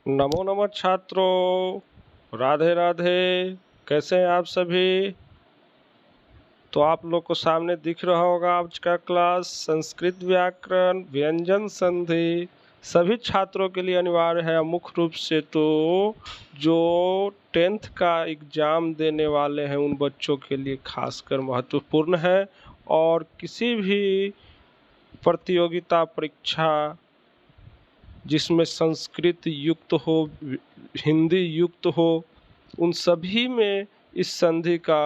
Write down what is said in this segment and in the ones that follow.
नमो नमः छात्रों, राधे राधे। कैसे हैं आप सभी? तो आप लोग को सामने दिख रहा होगा आज का क्लास संस्कृत व्याकरण व्यंजन संधि सभी छात्रों के लिए अनिवार्य है। मुख्य रूप से तो जो 10th का एग्ज़ाम देने वाले हैं उन बच्चों के लिए खासकर महत्वपूर्ण है। और किसी भी प्रतियोगिता परीक्षा जिसमें संस्कृत युक्त हो, हिंदी युक्त हो, उन सभी में इस संधि का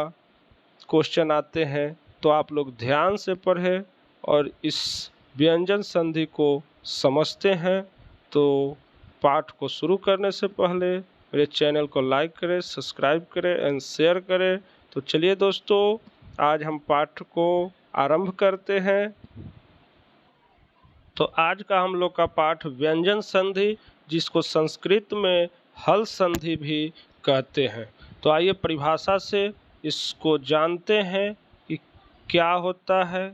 क्वेश्चन आते हैं। तो आप लोग ध्यान से पढ़ें और इस व्यंजन संधि को समझते हैं। तो पाठ को शुरू करने से पहले मेरे चैनल को लाइक करें, सब्सक्राइब करें एंड शेयर करें। तो चलिए दोस्तों, आज हम पाठ को आरंभ करते हैं। तो आज का हम लोग का पाठ व्यंजन संधि, जिसको संस्कृत में हल संधि भी कहते हैं। तो आइए परिभाषा से इसको जानते हैं कि क्या होता है।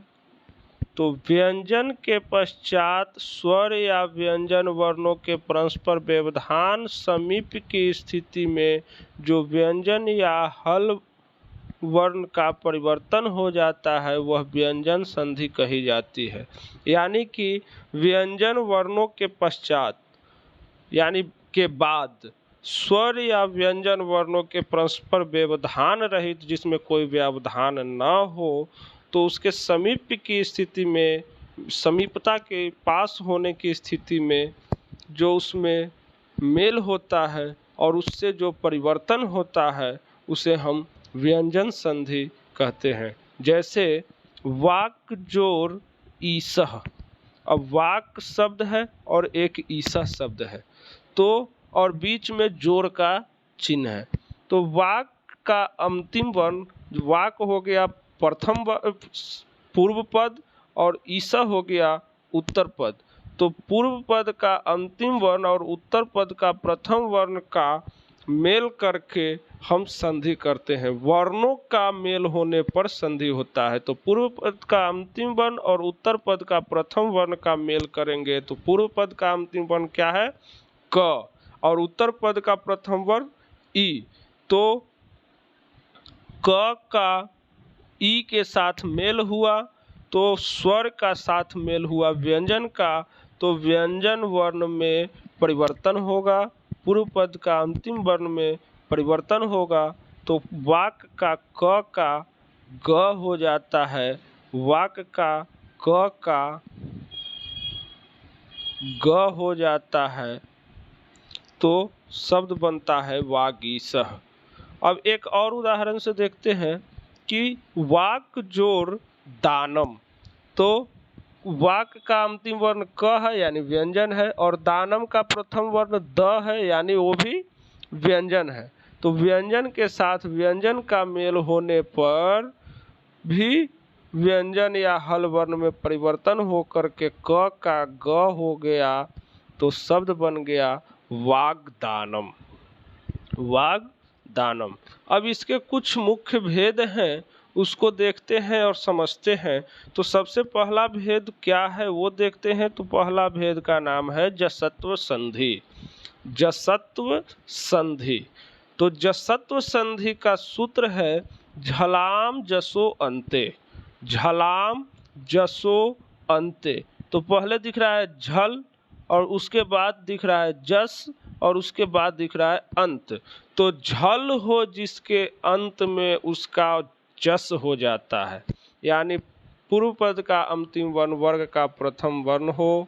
तो व्यंजन के पश्चात स्वर या व्यंजन वर्णों के परस्पर व्यवधान समीप की स्थिति में जो व्यंजन या हल वर्ण का परिवर्तन हो जाता है वह व्यंजन संधि कही जाती है। यानी कि व्यंजन वर्णों के पश्चात यानी के बाद स्वर या व्यंजन वर्णों के परस्पर व्यवधान रहित, जिसमें कोई व्यवधान न हो, तो उसके समीप की स्थिति में, समीपता के पास होने की स्थिति में जो उसमें मेल होता है और उससे जो परिवर्तन होता है उसे हम व्यंजन संधि कहते हैं। जैसे वाक जोर ईसह। अब वाक शब्द है और एक ईसा शब्द है, तो और बीच में जोर का चिन्ह है। तो वाक का अंतिम वर्ण, वाक हो गया प्रथम पूर्व पद और ईसा हो गया उत्तर पद। तो पूर्व पद का अंतिम वर्ण और उत्तर पद का प्रथम वर्ण का मेल करके हम संधि करते हैं। वर्णों का मेल होने पर संधि होता है। तो पूर्व पद का अंतिम वर्ण और उत्तर पद का प्रथम वर्ण का मेल करेंगे तो पूर्व पद का अंतिम वर्ण क्या है? क, और उत्तर पद का प्रथम वर्ण ई। तो क का ई के साथ मेल हुआ तो स्वर का साथ मेल हुआ व्यंजन का, तो व्यंजन वर्ण में परिवर्तन होगा। पूर्व पद का अंतिम वर्ण में परिवर्तन होगा तो वाक का क का ग हो जाता है, वाक का क का ग हो जाता है, तो शब्द बनता है वागीसह। अब एक और उदाहरण से देखते हैं कि वाक जोर दानम। तो वाक का अंतिम वर्ण क है यानी व्यंजन है, और दानम का प्रथम वर्ण द है यानी वो भी व्यंजन है। तो व्यंजन के साथ व्यंजन का मेल होने पर भी व्यंजन या हल वर्ण में परिवर्तन होकर के क का ग हो गया तो शब्द बन गया वाग्दानम। वाग्दानम। अब इसके कुछ मुख्य भेद हैं, उसको देखते हैं और समझते हैं। तो सबसे पहला भेद क्या है वो देखते हैं। तो पहला भेद का नाम है जसत्व संधि। जसत्व संधि। तो जसत्व संधि का सूत्र है झलाम जसो अंते। झलाम जसो अंते। तो पहले दिख रहा है झल और उसके बाद दिख रहा है जस और उसके बाद दिख रहा है अंत। तो झल हो जिसके अंत में उसका जस हो जाता है, यानी पूर्व पद का अंतिम वर्ण वर्ग का प्रथम वर्ण हो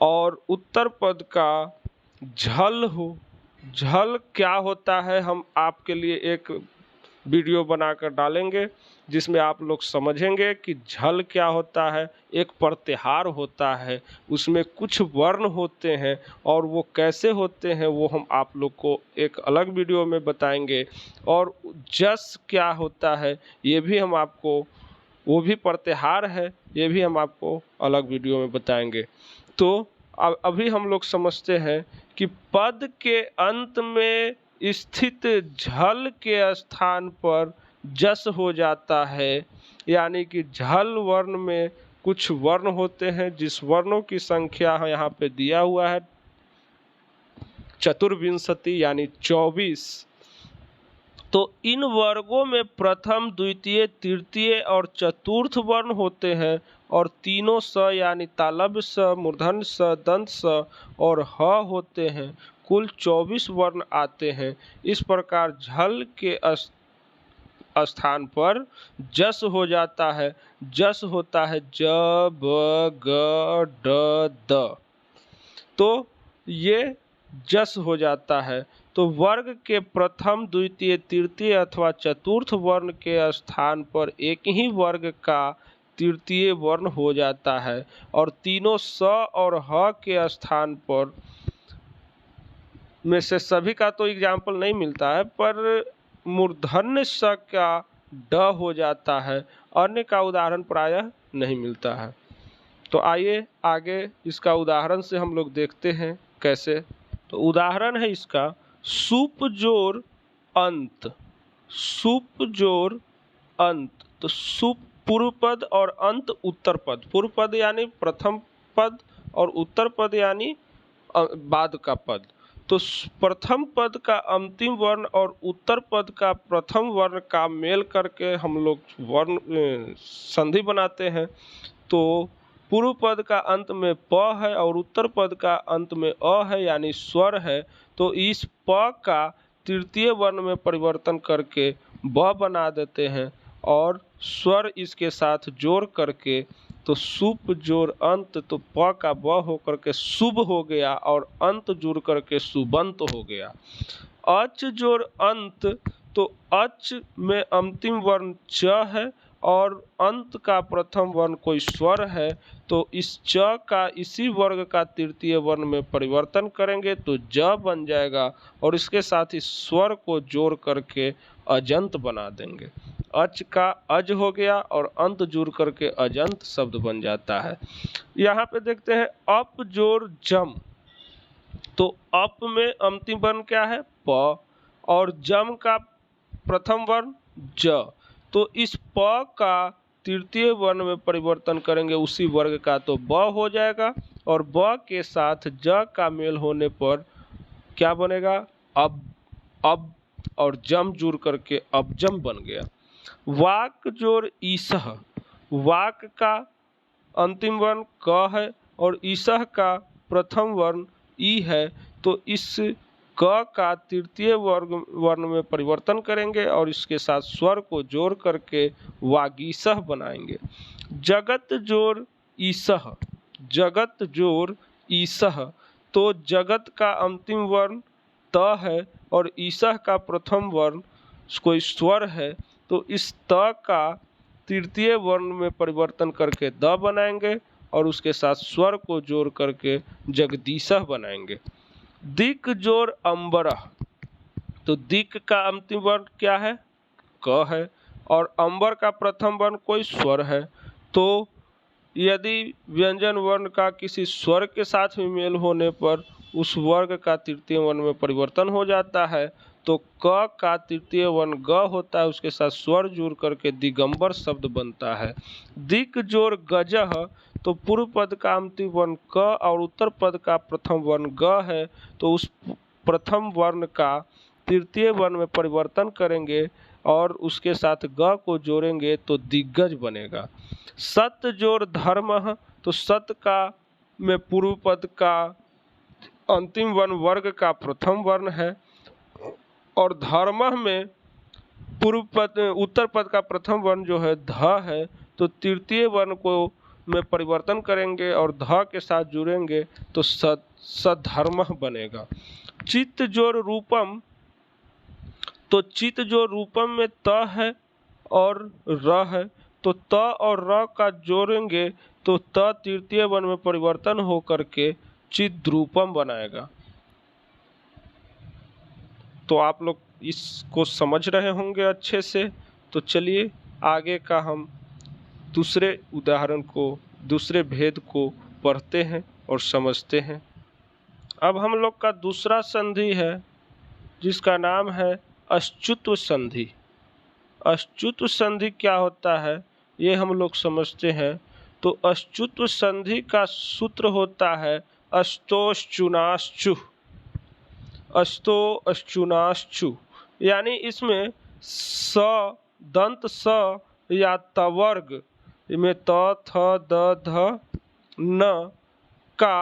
और उत्तर पद का झल हो। झल क्या होता है हम आपके लिए एक वीडियो बनाकर डालेंगे जिसमें आप लोग समझेंगे कि झल क्या होता है। एक प्रत्याहार होता है, उसमें कुछ वर्ण होते हैं और वो कैसे होते हैं वो हम आप लोग को एक अलग वीडियो में बताएंगे। और जस क्या होता है ये भी हम आपको, वो भी प्रत्याहार है, ये भी हम आपको अलग वीडियो में बताएंगे। तो अभी हम लोग समझते हैं कि पद के अंत में स्थित झल के स्थान पर जस हो जाता है, यानी कि झल वर्ण में कुछ वर्ण होते हैं जिस वर्णों की संख्या यहाँ पे दिया हुआ है चतुर्विंशति यानी 24। तो इन वर्गों में प्रथम, द्वितीय, तृतीय और चतुर्थ वर्ण होते हैं और तीनों स यानी तालव्य स, मूर्धन्य स, दंत स और ह होते हैं। कुल 24 वर्ण आते हैं। इस प्रकार झल के स्थान पर जस हो जाता है। जस होता है ज, ब, ग, ड, द। तो ये जस हो जाता है। तो वर्ग के प्रथम, द्वितीय, तृतीय अथवा चतुर्थ वर्ण के स्थान पर एक ही वर्ग का तृतीय वर्ण हो जाता है और तीनों स और ह के स्थान पर में से सभी का तो एग्जाम्पल नहीं मिलता है, पर मूर्धन्य स का ड हो जाता है। अन्य का उदाहरण प्रायः नहीं मिलता है। तो आइए आगे इसका उदाहरण से हम लोग देखते हैं कैसे। तो उदाहरण है इसका सुप जोर अंत। सुप जोर अंत। तो सुप पूर्व पद और अंत उत्तर पद। पूर्व पद यानी प्रथम पद और उत्तर पद यानी बाद का पद। तो प्रथम पद का अंतिम वर्ण और उत्तर पद का प्रथम वर्ण का मेल करके हम लोग वर्ण संधि बनाते हैं। तो पूर्व पद का अंत में प है और उत्तर पद का अंत में अ है यानी स्वर है। तो इस प का तृतीय वर्ण में परिवर्तन करके ब बना देते हैं और स्वर इसके साथ जोड़ करके तो सुप जोड़ अंत, तो प का ब होकर के शुभ हो गया और अंत जुड़ करके सुबंत हो गया। अच जोड़ अंत। तो अच में अंतिम वर्ण च है और अंत का प्रथम वर्ण कोई स्वर है। तो इस च का इसी वर्ग का तृतीय वर्ण में परिवर्तन करेंगे तो ज बन जाएगा और इसके साथ ही स्वर को जोड़ करके अजंत बना देंगे। अच का अज हो गया और अंत जुड़ करके अजंत शब्द बन जाता है। यहाँ पे देखते हैं अप जोड़ जम। तो अप में अंतिम वर्ण क्या है प और जम का प्रथम वर्ण ज। तो इस प का तृतीय वर्ण में परिवर्तन करेंगे उसी वर्ग का तो ब हो जाएगा और ब के साथ ज का मेल होने पर क्या बनेगा अब और जम जुड़ करके अबजम बन गया। वाक जोड़ ईसह। वाक का अंतिम वर्ण क है और ईसह का प्रथम वर्ण ई है। तो इस क का तृतीय वर्ण में परिवर्तन करेंगे और इसके साथ स्वर को जोड़ करके वागीसह बनाएंगे। जगत जोड़ ईसह। जगत जोड़ ईसह। तो जगत का अंतिम वर्ण त है और ईसह का प्रथम वर्ण कोई स्वर है। तो इस त का तृतीय वर्ण में परिवर्तन करके द बनाएंगे और उसके साथ स्वर को जोड़ करके जगदीशह बनाएंगे। दिक जोड़ अंबरह। तो दिक का अंतिम वर्ण क्या है क है और अंबर का प्रथम वर्ण कोई स्वर है। तो यदि व्यंजन वर्ण का किसी स्वर के साथ भी मेल होने पर उस वर्ग का तृतीय वर्ण में परिवर्तन हो जाता है। तो क का तृतीय वर्ण ग होता है, उसके साथ स्वर जुड़ करके दिगंबर शब्द बनता है। दिक जोड़ गजह। तो पूर्व पद का अंतिम वर्ण क और उत्तर पद का प्रथम वर्ण ग है। तो उस प्रथम वर्ण का तृतीय वर्ण में परिवर्तन करेंगे और उसके साथ ग को जोड़ेंगे तो दिग्गज बनेगा। सत जोड़ धर्म। तो सत का में पूर्व पद का अंतिम वर्ण वर्ग का प्रथम वर्ण है और धर्म में पूर्व पद उत्तर पद का प्रथम वर्ण जो है ध है। तो तृतीय वर्ण को में परिवर्तन करेंगे और ध के साथ जुड़ेंगे तो सधर्म बनेगा। चित्त जोड़ रूपम। तो चित्त जो रूपम में त है और र है। तो त और र का जोड़ेंगे तो त तृतीय वर्ण में परिवर्तन हो करके चिद्रूपम बनाएगा। तो आप लोग इसको समझ रहे होंगे अच्छे से। तो चलिए आगे का हम दूसरे उदाहरण को, दूसरे भेद को पढ़ते हैं और समझते हैं। अब हम लोग का दूसरा संधि है जिसका नाम है अच्युत संधि। अच्युत संधि क्या होता है ये हम लोग समझते हैं। तो अच्युत संधि का सूत्र होता है अस्तोश्चुनाश्चु। अस्तो अश्चुनाश्चु, यानी इसमें स दंत स या तवर्ग में त थ द ध न का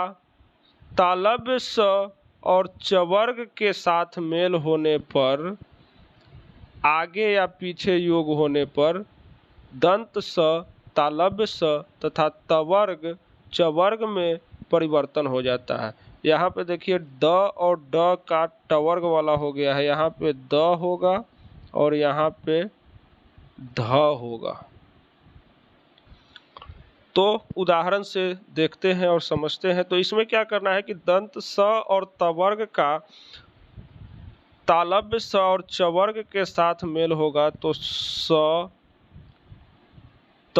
तालव्य स और चवर्ग के साथ मेल होने पर, आगे या पीछे योग होने पर दंत स तालव्य स तथा तवर्ग चवर्ग में परिवर्तन हो जाता है। यहाँ पे देखिए द और ड का टवर्ग वाला हो गया है, यहाँ पे द होगा और यहाँ पे ध होगा। तो उदाहरण से देखते हैं और समझते हैं। तो इसमें क्या करना है कि दंत स और तवर्ग का तालव्य स और चवर्ग के साथ मेल होगा, तो स त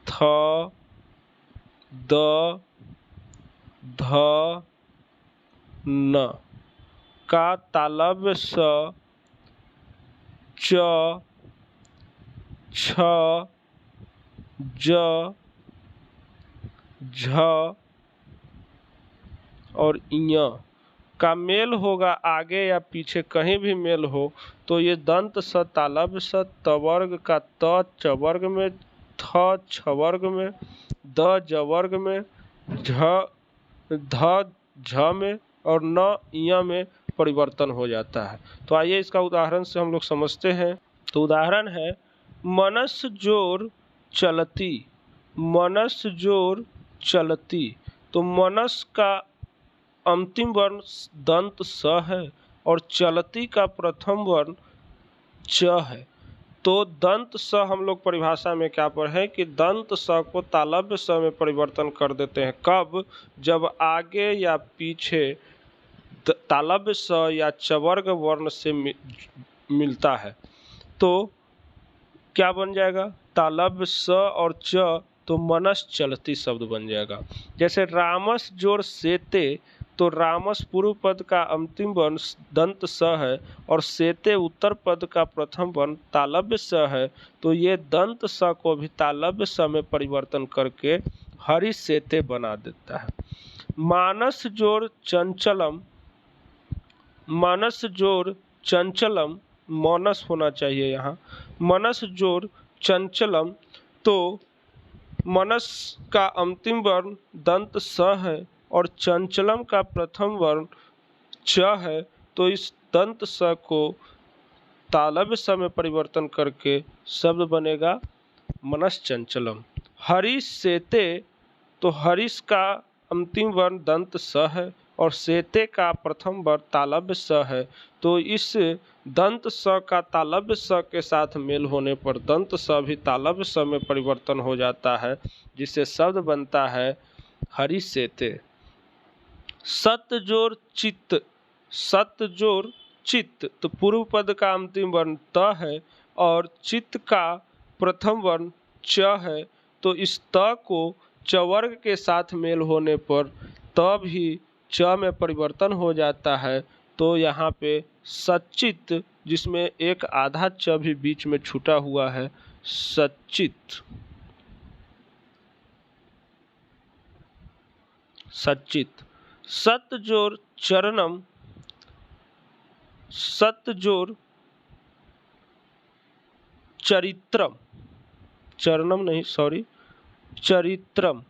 थ द ध न का तालव्य स च छ ज झ और ञ का मेल होगा, आगे या पीछे कहीं भी मेल हो तो ये दंत स तालव्य स तवर्ग का त चवर्ग में, थ छवर्ग में, द जवर्ग में, झ ध झ में और न ञ में परिवर्तन हो जाता है। तो आइए इसका उदाहरण से हम लोग समझते हैं। तो उदाहरण है मनस जोर चलती, मनस जोर चलती। तो मनस का अंतिम वर्ण दंत स है और चलती का प्रथम वर्ण च है। तो दंत स हम लोग परिभाषा में क्या पढ़े कि दंत स को तालव्य स में परिवर्तन कर देते हैं। कब? जब आगे या पीछे तालव्य स या चवर्ग वर्ण से मिलता है। तो क्या बन जाएगा? तालव्य स और च, तो मनस चलती शब्द बन जाएगा। जैसे रामस जोर सेते, तो रामस पूर्व पद का अंतिम वर्ण दंत स है और सेते उत्तर पद का प्रथम वर्ण तालव्य स है। तो ये दंत स को भी तालव्य स में परिवर्तन करके हरि सेते बना देता है। मानस जोर चंचलम, मानस जोर चंचलम, मानस होना चाहिए यहाँ, मनस जोर चंचलम। तो मनस का अंतिम वर्ण दंत स है और चंचलम का प्रथम वर्ण च है। तो इस दंत स को तालव्य स में परिवर्तन करके शब्द बनेगा मनस चंचलम। हरिश सेते, तो हरिश का अंतिम वर्ण दंत स है और सेते का प्रथम वर्ण तालव्य स है। तो इस दंत स का तालव्य स के साथ मेल होने पर दंत स भी तालव्य स में परिवर्तन हो जाता है, जिससे शब्द बनता है हरि सेते। सत जोर चित्त, सत जोर चित्त। तो पूर्व पद का अंतिम वर्ण त है और चित्त का प्रथम वर्ण च है। तो इस त को चवर्ग के साथ मेल होने पर त भी च में परिवर्तन हो जाता है। तो यहाँ पे सच्चित, जिसमें एक आधा च भी बीच में छूटा हुआ है, सच्चित, सच्चित। सत जोर चरणम, सत जोर चरित्रम, चरणम नहीं सॉरी चरित्रम,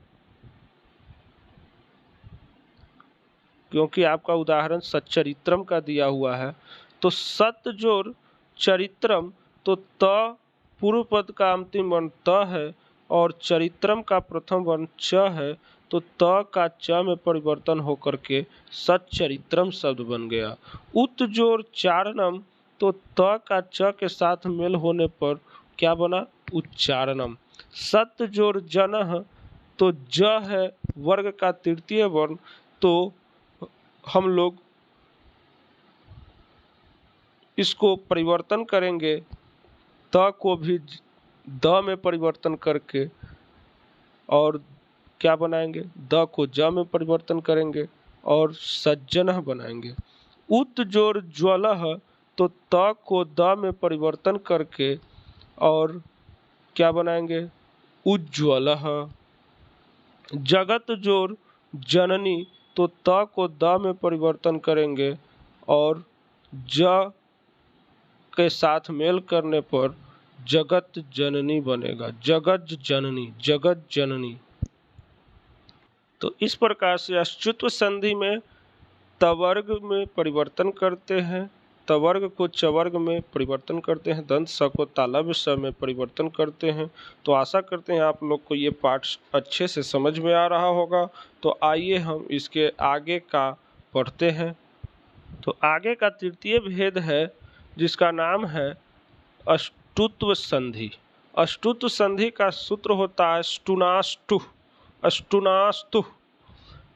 क्योंकि आपका उदाहरण सच्चरित्रम का दिया हुआ है। तो सत जोर चरित्रम, तो त पूर्व पद का अंतिम वर्ण त है और चरित्रम का प्रथम वर्ण च है। तो त का च में परिवर्तन होकर के सच्चरित्रम शब्द बन गया। उत जोर चारणम, तो त का च के साथ मेल होने पर क्या बना? उच्चारणम। सत जोर जनः, तो ज है वर्ग का तृतीय वर्ण, तो हम लोग इसको परिवर्तन करेंगे, त को भी द में परिवर्तन करके, और क्या बनाएंगे? द को ज में परिवर्तन करेंगे और सज्जनः बनाएंगे। उत जोर ज्वलः, तो त को द में परिवर्तन करके और क्या बनाएंगे? उज्ज्वलः। जगत जोर जननी, तो त को द में परिवर्तन करेंगे और ज के साथ मेल करने पर जगत जननी बनेगा, जगत जननी, जगत जननी। तो इस प्रकार से अच्युत संधि में तवर्ग में परिवर्तन करते हैं, तवर्ग को चवर्ग में परिवर्तन करते हैं, दंत स को तालव्य स में परिवर्तन करते हैं। तो आशा करते हैं आप लोग को ये पाठ अच्छे से समझ में आ रहा होगा। तो आइए हम इसके आगे का पढ़ते हैं। तो आगे का तृतीय भेद है जिसका नाम है अष्टुत्व संधि। अष्टुत्व संधि का सूत्र होता है स्टुनाष्टु, अष्टुनास्तु।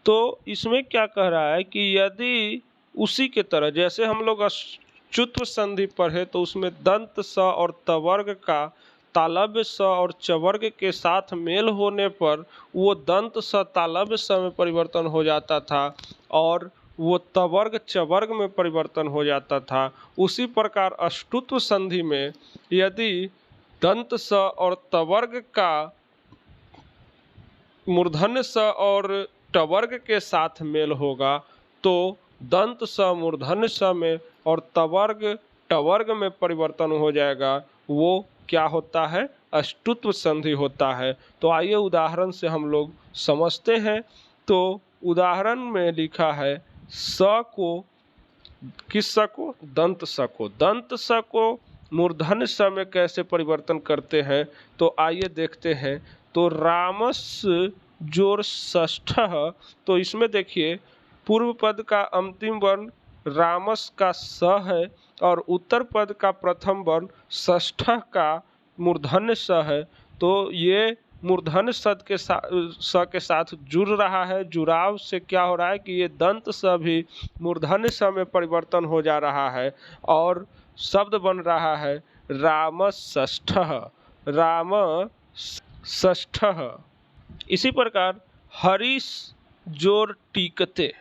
तो इसमें क्या कह रहा है कि यदि उसी के तरह जैसे हम लोग अच्युत संधि पढ़े तो उसमें दंत स और तवर्ग का तालव्य स और चवर्ग के साथ मेल होने पर वो दंत स तालव्य स में परिवर्तन हो जाता था और वो तवर्ग चवर्ग में परिवर्तन हो जाता था। उसी प्रकार अष्टुत्व संधि में यदि दंत स और तवर्ग का मूर्धन्य स और टवर्ग के साथ मेल होगा तो दंत स मूर्धन्य स में और तवर्ग टवर्ग में परिवर्तन हो जाएगा। वो क्या होता है? अष्टुत्व संधि होता है। तो आइए उदाहरण से हम लोग समझते हैं। तो उदाहरण में लिखा है स को, किस स को? दंत स को। दंत स को मूर्धन्य स में कैसे परिवर्तन करते हैं? तो आइए देखते हैं। तो रामस जोर षष्ठः, तो इसमें देखिए पूर्व पद का अंतिम वर्ण रामस का स है और उत्तर पद का प्रथम वर्ण षष्ठः का मूर्धन्य स है। तो ये मूर्धन्य स के साथ जुड़ रहा है। जुड़ाव से क्या हो रहा है कि ये दंत स भी मूर्धन्य स में परिवर्तन हो जा रहा है और शब्द बन रहा है राम षष्ठः, राम षष्ठः। इसी प्रकार हरीश जोर टीकते,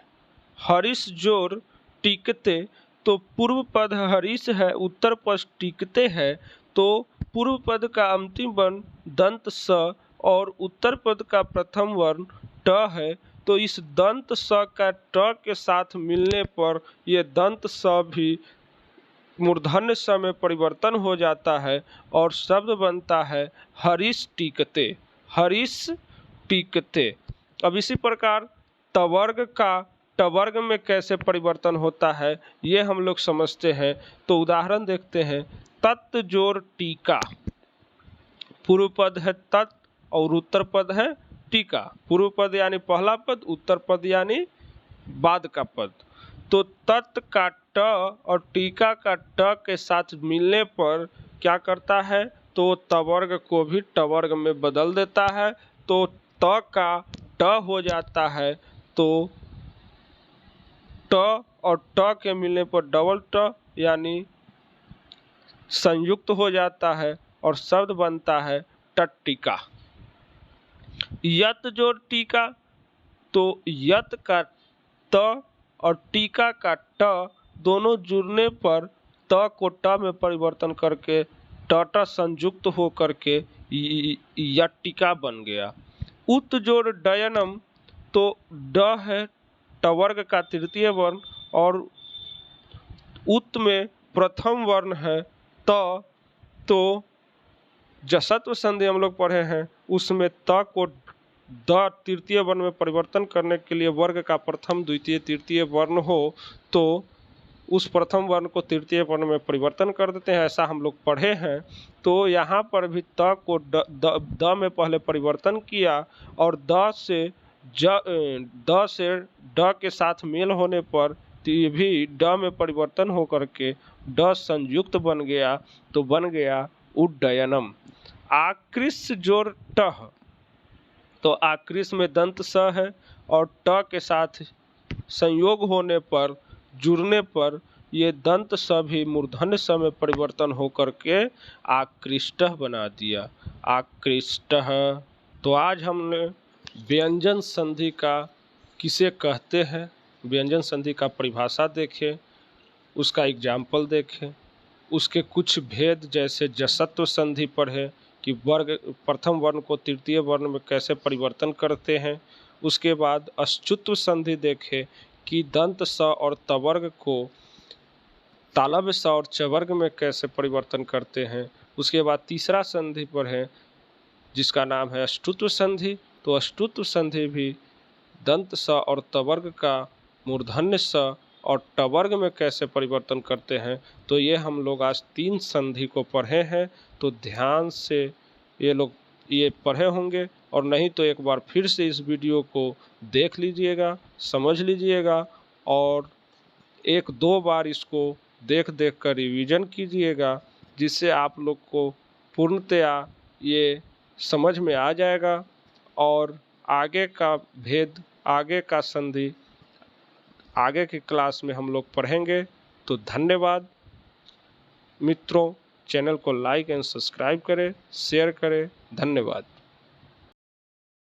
हरीश जोर टीकते, तो पूर्व पद हरीश है, उत्तर पद टीकते है। तो पूर्व पद का अंतिम वर्ण दंत स और उत्तर पद का प्रथम वर्ण ट है। तो इस दंत स का ट के साथ मिलने पर यह दंत स भी मूर्धन्य स में परिवर्तन हो जाता है और शब्द बनता है हरीश टीकते, हरीश टीकते। अब इसी प्रकार तवर्ग का टवर्ग में कैसे परिवर्तन होता है ये हम लोग समझते हैं। तो उदाहरण देखते हैं। तत् जोर टीका, पूर्व पद है तत् और उत्तर पद है टीका। पूर्व पद यानी पहला पद, उत्तर पद यानी बाद का पद। तो तत् का ट और टीका का ट के साथ मिलने पर क्या करता है? तो तवर्ग को भी टवर्ग में बदल देता है। तो त का ट हो जाता है। तो ट और ट के मिलने पर डबल ट यानी संयुक्त हो जाता है और शब्द बनता है टट्टिका। यत जोड़ टीका, तो यत का त और टीका का ट दोनों जुड़ने पर त को ट में परिवर्तन करके ट संयुक्त हो करके यट्टिका बन गया। उत जोड़ डयनम, तो ड है टवर्ग का तृतीय वर्ण और उत में प्रथम वर्ण है त। तो जसत्व संधि हम लोग पढ़े हैं, उसमें त को द तृतीय वर्ण में परिवर्तन करने के लिए वर्ग का प्रथम द्वितीय तृतीय वर्ण हो तो उस प्रथम वर्ण को तृतीय वर्ण में परिवर्तन कर देते हैं, ऐसा हम लोग पढ़े हैं। तो यहाँ पर भी त को द में पहले परिवर्तन किया और द से ड के साथ मेल होने पर भी ड में परिवर्तन होकर के ड संयुक्त बन गया। तो बन गया उड्डयनम। आकृष जोर टह, तो आकृष में दंत स है और ट के साथ संयोग होने पर, जुड़ने पर ये दंत स भी मूर्धन्य स में परिवर्तन होकर के आकृष्टः बना दिया, आकृष्टः। तो आज हमने व्यंजन संधि का किसे कहते हैं, व्यंजन संधि का परिभाषा देखें, उसका एग्जाम्पल देखें, उसके कुछ भेद जैसे जसत्व संधि पढ़े कि वर्ग प्रथम वर्ण को तृतीय वर्ण में कैसे परिवर्तन करते हैं, उसके बाद अच्युत संधि देखें कि दंत स और तवर्ग को तालव्य स और चवर्ग में कैसे परिवर्तन करते हैं। उसके बाद तीसरा संधि पर है जिसका नाम है अष्टुत्व संधि। तो अष्टुत्व संधि भी दंत स और तवर्ग का मूर्धन्य स और टवर्ग में कैसे परिवर्तन करते हैं। तो ये हम लोग आज 3 संधि को पढ़े हैं। तो ध्यान से ये पढ़े होंगे, और नहीं तो एक बार फिर से इस वीडियो को देख लीजिएगा, समझ लीजिएगा, और 1-2 बार इसको देख कर रिवीजन कीजिएगा, जिससे आप लोग को पूर्णतया ये समझ में आ जाएगा। और आगे का भेद, आगे का संधि आगे की क्लास में हम लोग पढ़ेंगे। तो धन्यवाद मित्रों, चैनल को लाइक एंड सब्सक्राइब करें, शेयर करें। धन्यवाद।